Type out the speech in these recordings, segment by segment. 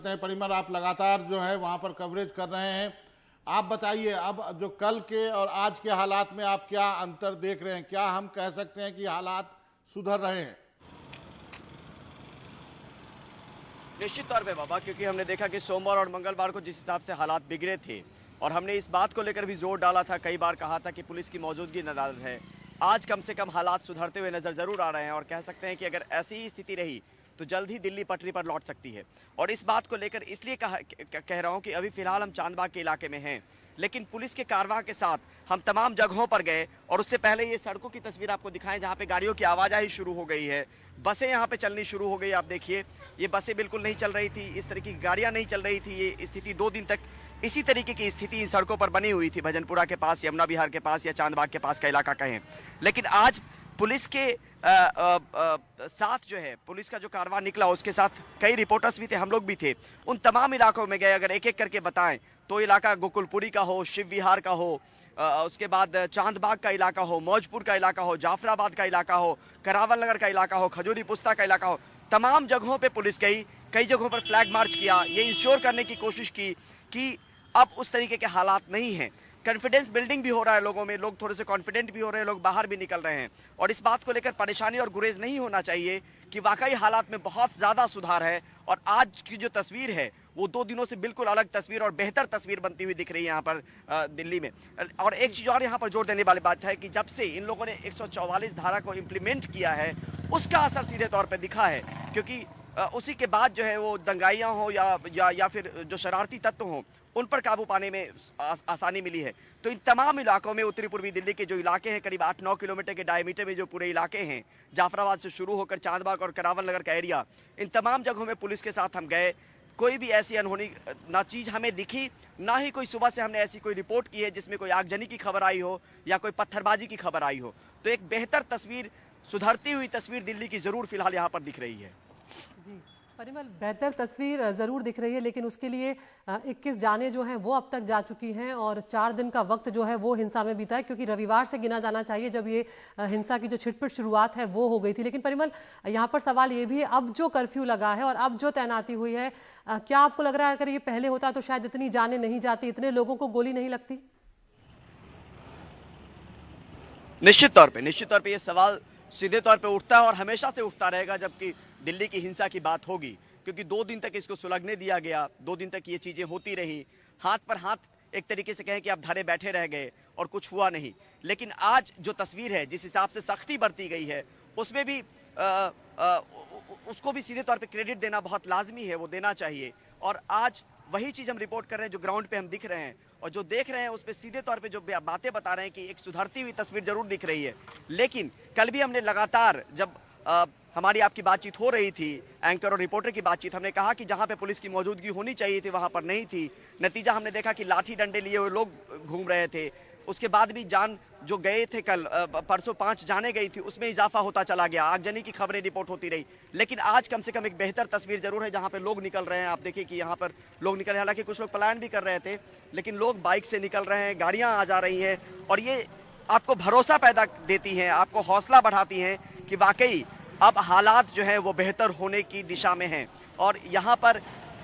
परिमल, आप लगातार जो है वहां पर कवरेज कर रहे हैं। आप बताइए, अब जो कल के और आज के हालात में आप क्या अंतर देख रहे हैं? क्या हम कह सकते हैं कि हालात सुधर रहे हैं? निश्चित तौर पे बाबा, क्योंकि हमने देखा कि सोमवार और मंगलवार को जिस हिसाब से हालात बिगड़े थे और हमने इस बात को लेकर भी जोर डाला था, कई बार कहा था कि पुलिस की मौजूदगी नदारद है। आज कम से कम हालात सुधरते हुए नजर जरूर आ रहे हैं और कह सकते हैं कि अगर ऐसी ही स्थिति रही तो जल्द ही दिल्ली पटरी पर लौट सकती है। और इस बात को लेकर इसलिए कह रहा हूं कि अभी फिलहाल हम चांदबाग के इलाके में हैं, लेकिन पुलिस के कार्रवाई के साथ हम तमाम जगहों पर गए और उससे पहले ये सड़कों की तस्वीर आपको दिखाएं जहां पे गाड़ियों की आवाजाही शुरू हो गई है। बसें यहां पे चलनी शुरू हो गई। आप देखिए, ये बसें बिल्कुल नहीं चल रही थी, इस तरह की गाड़ियां नहीं चल रही थी। ये स्थिति 2 दिन तक इसी तरीके की स्थिति इन सड़कों पर बनी हुई थी, भजनपुरा के पास, यमुना विहार के पास या चांदबाग के पास का इलाका कहें। लेकिन आज पुलिस के साथ जो है, पुलिस का जो कारवां निकला उसके साथ कई रिपोर्टर्स भी थे, हम लोग भी थे। उन तमाम इलाकों में गए। अगर एक एक करके बताएं तो इलाका गोकुलपुरी का हो, शिव विहार का हो, उसके बाद चांदबाग का इलाका हो, मौजपुर का इलाका हो, जाफराबाद का इलाका हो, करावल नगर का इलाका हो, खजूरी पुस्ता का इलाका हो, तमाम जगहों पे पुलिस गई। कई जगहों पर फ्लैग मार्च किया, ये इंश्योर करने की कोशिश की कि अब उस तरीके के हालात नहीं हैं। कॉन्फिडेंस बिल्डिंग भी हो रहा है लोगों में, लोग थोड़े से कॉन्फिडेंट भी हो रहे हैं, लोग बाहर भी निकल रहे हैं। और इस बात को लेकर परेशानी और गुरेज नहीं होना चाहिए कि वाकई हालात में बहुत ज़्यादा सुधार है। और आज की जो तस्वीर है वो 2 दिनों से बिल्कुल अलग तस्वीर और बेहतर तस्वीर बनती हुई दिख रही है यहाँ पर दिल्ली में। और एक चीज़ और यहाँ पर जोर देने वाली बात है कि जब से इन लोगों ने 144 धारा को इम्प्लीमेंट किया है उसका असर सीधे तौर पर दिखा है, क्योंकि उसी के बाद जो है वो दंगाइयाँ हो या फिर जो शरारती तत्व हों उन पर काबू पाने में आसानी मिली है। तो इन तमाम इलाकों में, उत्तरी पूर्वी दिल्ली के जो इलाके हैं, करीब 8-9 किलोमीटर के डायमीटर में जो पूरे इलाके हैं, जाफराबाद से शुरू होकर चांदबाग और करावल नगर का एरिया, इन तमाम जगहों में पुलिस के साथ हम गए। कोई भी ऐसी अनहोनी ना चीज़ हमें दिखी, ना ही कोई सुबह से हमने ऐसी कोई रिपोर्ट की है जिसमें कोई आगजनी की खबर आई हो या कोई पत्थरबाजी की खबर आई हो। तो एक बेहतर तस्वीर, सुधरती हुई तस्वीर दिल्ली की ज़रूर फिलहाल यहाँ पर दिख रही है। जी परिमल, बेहतर तस्वीर ज़रूर दिख रही है, लेकिन उसके लिए 21 जानें जो हैं वो अब तक जा चुकी हैं और 4 दिन का वक्त जो है वो हिंसा में बीता है, क्योंकि रविवार से गिना जाना चाहिए जब ये हिंसा की जो छिटपुट शुरुआत है वो हो गई थी। लेकिन परिमल, यहाँ पर सवाल ये भी है, अब जो कर्फ्यू लगा है और अब जो तैनाती हुई है, क्या आपको लग रहा है अगर ये पहले होता तो शायद इतनी जानें नहीं जाती, इतने लोगों को गोली नहीं लगती? निश्चित तौर पे ये सवाल सीधे तौर पे उठता है और हमेशा से उठता रहेगा जबकि दिल्ली की हिंसा की बात होगी, क्योंकि 2 दिन तक इसको सुलगने दिया गया, 2 दिन तक ये चीज़ें होती रही, हाथ पर हाथ एक तरीके से कहें कि आप धरे बैठे रह गए और कुछ हुआ नहीं। लेकिन आज जो तस्वीर है, जिस हिसाब से सख्ती बरती गई है, उसमें भी उसको भी सीधे तौर पे क्रेडिट देना बहुत लाजमी है, वो देना चाहिए। और आज वही चीज़ हम रिपोर्ट कर रहे हैं जो ग्राउंड पे हम दिख रहे हैं, और जो देख रहे हैं उस पर सीधे तौर पे जो बातें बता रहे हैं कि एक सुधरती हुई तस्वीर जरूर दिख रही है। लेकिन कल भी हमने लगातार, जब हमारी आपकी बातचीत हो रही थी, एंकर और रिपोर्टर की बातचीत, हमने कहा कि जहां पे पुलिस की मौजूदगी होनी चाहिए थी वहां पर नहीं थी। नतीजा हमने देखा कि लाठी डंडे लिए हुए लोग घूम रहे थे। उसके बाद भी जान जो गए थे कल, परसों 5 जाने गई थी, उसमें इजाफा होता चला गया, आगजनी की खबरें रिपोर्ट होती रही। लेकिन आज कम से कम एक बेहतर तस्वीर जरूर है जहां पे लोग निकल रहे हैं। आप देखिए कि यहाँ पर लोग निकल रहे हैं, हालांकि कुछ लोग पलायन भी कर रहे थे, लेकिन लोग बाइक से निकल रहे हैं, गाड़ियाँ आ जा रही हैं, और ये आपको भरोसा पैदा देती हैं, आपको हौसला बढ़ाती हैं कि वाकई अब हालात जो है वो बेहतर होने की दिशा में हैं। और यहाँ पर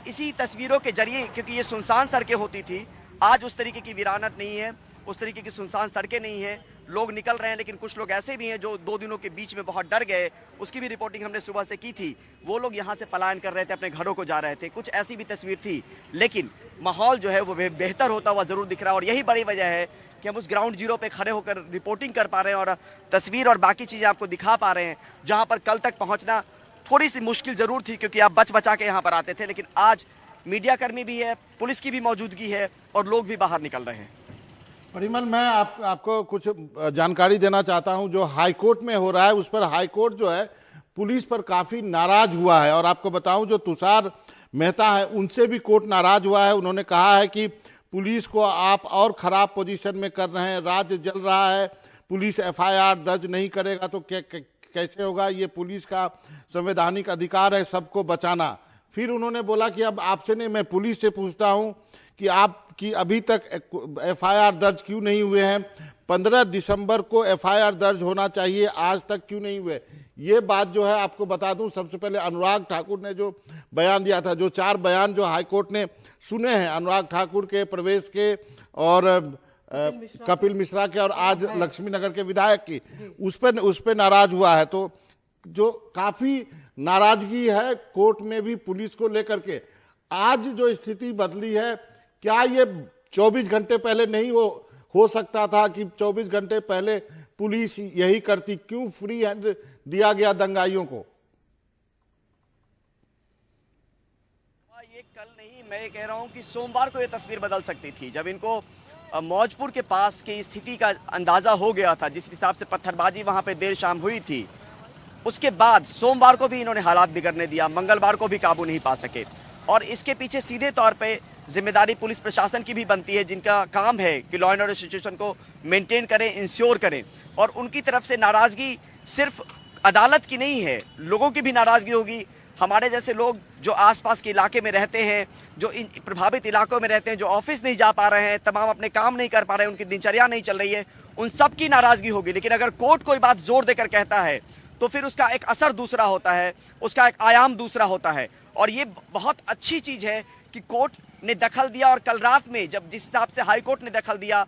इसी तस्वीरों के जरिए, क्योंकि ये सुनसान सड़कें होती थी, आज उस तरीके की वीरानत नहीं है, उस तरीके की सुनसान सड़कें नहीं है, लोग निकल रहे हैं। लेकिन कुछ लोग ऐसे भी हैं जो 2 दिनों के बीच में बहुत डर गए, उसकी भी रिपोर्टिंग हमने सुबह से की थी। वो लोग यहाँ से पलायन कर रहे थे, अपने घरों को जा रहे थे, कुछ ऐसी भी तस्वीर थी। लेकिन माहौल जो है वो बेहतर होता हुआ जरूर दिख रहा है, और यही बड़ी वजह है कि हम उस ग्राउंड जीरो पे खड़े होकर रिपोर्टिंग कर पा रहे हैं और तस्वीर और बाकी चीज़ें आपको दिखा पा रहे हैं, जहां पर कल तक पहुंचना थोड़ी सी मुश्किल जरूर थी, क्योंकि आप बच बचा के यहाँ पर आते थे। लेकिन आज मीडियाकर्मी भी है, पुलिस की भी मौजूदगी है और लोग भी बाहर निकल रहे हैं। परिमल, मैं आपको कुछ जानकारी देना चाहता हूं। जो हाईकोर्ट में हो रहा है उस पर हाईकोर्ट जो है पुलिस पर काफी नाराज हुआ है, और आपको बताऊं जो तुषार मेहता है उनसे भी कोर्ट नाराज हुआ है। उन्होंने कहा है कि पुलिस को आप और खराब पोजीशन में कर रहे हैं, राज्य जल रहा है, पुलिस एफआईआर दर्ज नहीं करेगा तो कैसे होगा, ये पुलिस का संवैधानिक अधिकार है सबको बचाना। फिर उन्होंने बोला कि अब आपसे नहीं, मैं पुलिस से पूछता हूं कि आपकी अभी तक एफआईआर दर्ज क्यों नहीं हुए हैं? 15 दिसंबर को एफआईआर दर्ज होना चाहिए, आज तक क्यों नहीं हुए? ये बात जो है आपको बता दूं, सबसे पहले अनुराग ठाकुर ने जो बयान दिया था, जो 4 बयान जो हाईकोर्ट ने सुने हैं, अनुराग ठाकुर के, प्रवेश के और कपिल मिश्रा के और आज लक्ष्मी नगर के विधायक की, उस पे नाराज हुआ है। तो जो काफी नाराजगी है कोर्ट में भी पुलिस को लेकर के। आज जो स्थिति बदली है, क्या ये 24 घंटे पहले नहीं हो सकता था कि 24 घंटे पहले पुलिस यही करती? क्यों फ्री हैंड दिया गया दंगाइयों को? ये कल नहीं, मैं ये कह रहा हूं कि सोमवार को ये तस्वीर बदल सकती थी, जब इनको मौजपुर के पास की स्थिति का अंदाजा हो गया था, जिस हिसाब से पत्थरबाजी वहां पे देर शाम हुई थी। उसके बाद सोमवार को भी इन्होंने हालात बिगड़ने दिया, मंगलवार को भी काबू नहीं पा सके। और इसके पीछे सीधे तौर पे जिम्मेदारी पुलिस प्रशासन की भी बनती है, जिनका काम है कि लॉ एंड ऑर्डर सिचुएशन को मेंटेन करें, इंश्योर करें। और उनकी तरफ से नाराजगी सिर्फ अदालत की नहीं है, लोगों की भी नाराजगी होगी। हमारे जैसे लोग जो आसपास के इलाके में रहते हैं, जो इन प्रभावित इलाकों में रहते हैं, जो ऑफिस नहीं जा पा रहे हैं, तमाम अपने काम नहीं कर पा रहे हैं, उनकी दिनचर्या नहीं चल रही है, उन सब की नाराजगी होगी। लेकिन अगर कोर्ट कोई बात जोर देकर कहता है तो फिर उसका एक असर दूसरा होता है, उसका एक आयाम दूसरा होता है। और ये बहुत अच्छी चीज है कि कोर्ट ने दखल दिया। और कल रात में जब जिस हिसाब से हाई कोर्ट ने दखल दिया,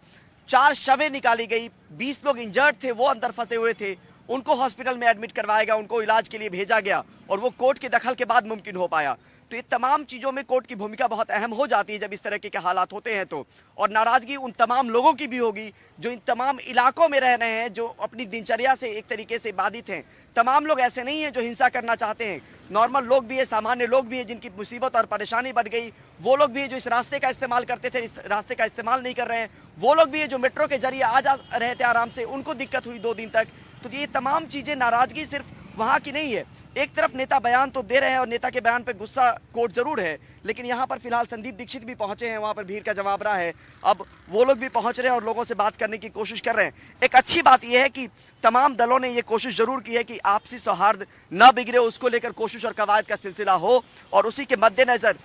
4 शवें निकाली गई, 20 लोग इंजर्ड थे, वो अंदर फंसे हुए थे, उनको हॉस्पिटल में एडमिट करवाया गया, उनको इलाज के लिए भेजा गया, और वो कोर्ट के दखल के बाद मुमकिन हो पाया। तो ये तमाम चीजों में कोर्ट की भूमिका बहुत अहम हो जाती है जब इस तरह के हालात होते हैं तो। और नाराजगी उन तमाम लोगों की भी होगी जो इन तमाम इलाकों में रह रहे हैं, जो अपनी दिनचर्या से एक तरीके से बाधित हैं। तमाम लोग ऐसे नहीं हैं जो हिंसा करना चाहते हैं, नॉर्मल लोग भी है, सामान्य लोग भी है, जिनकी मुसीबत और परेशानी बढ़ गई। वो लोग भी है जो इस रास्ते का इस्तेमाल करते थे, इस रास्ते का इस्तेमाल नहीं कर रहे हैं। वो लोग भी है जो मेट्रो के जरिए आ जा रहे थे आराम से, उनको दिक्कत हुई 2 दिन तक। तो ये तमाम चीजें, नाराजगी सिर्फ वहां की नहीं है। एक तरफ नेता बयान तो दे रहे हैं और नेता के बयान पे गुस्सा कोर्ट जरूर है, लेकिन यहाँ पर फिलहाल संदीप दीक्षित भी पहुंचे हैं, वहां पर भीड़ का जमावड़ा है। अब वो लोग भी पहुंच रहे हैं और लोगों से बात करने की कोशिश कर रहे हैं। एक अच्छी बात यह है कि तमाम दलों ने ये कोशिश जरूर की है कि आपसी सौहार्द न बिगड़े, उसको लेकर कोशिश और कवायद का सिलसिला हो। और उसी के मद्देनजर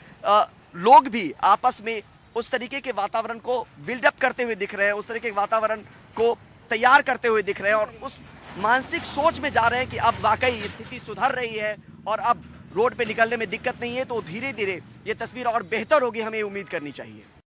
लोग भी आपस में उस तरीके के वातावरण को बिल्डअप करते हुए दिख रहे हैं, उस तरीके के वातावरण को तैयार करते हुए दिख रहे हैं, और उस मानसिक सोच में जा रहे हैं कि अब वाकई स्थिति सुधर रही है और अब रोड पे निकलने में दिक्कत नहीं है। तो धीरे धीरे ये तस्वीर और बेहतर होगी, हमें उम्मीद करनी चाहिए।